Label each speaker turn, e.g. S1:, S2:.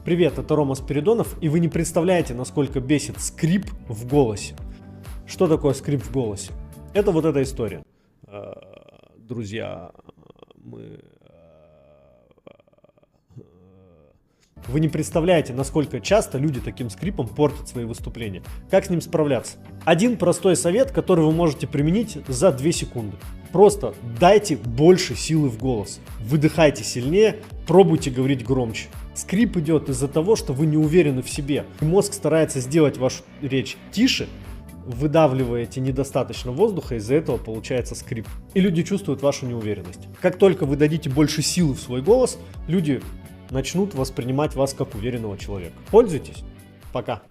S1: Привет, это Рома Спиридонов, и вы не представляете, насколько бесит скрип в голосе. Что такое скрип в голосе? Это вот эта история. Друзья, Вы не представляете, насколько часто люди таким скрипом портят свои выступления. Как с ним справляться? Один простой совет, который вы можете применить за 2 секунды. Просто дайте больше силы в голос. Выдыхайте сильнее, пробуйте говорить громче. Скрип идет из-за того, что вы не уверены в себе. Мозг старается сделать вашу речь тише, выдавливаете недостаточно воздуха, из-за этого получается скрип. И люди чувствуют вашу неуверенность. Как только вы дадите больше силы в свой голос, люди начнут воспринимать вас как уверенного человека. Пользуйтесь. Пока.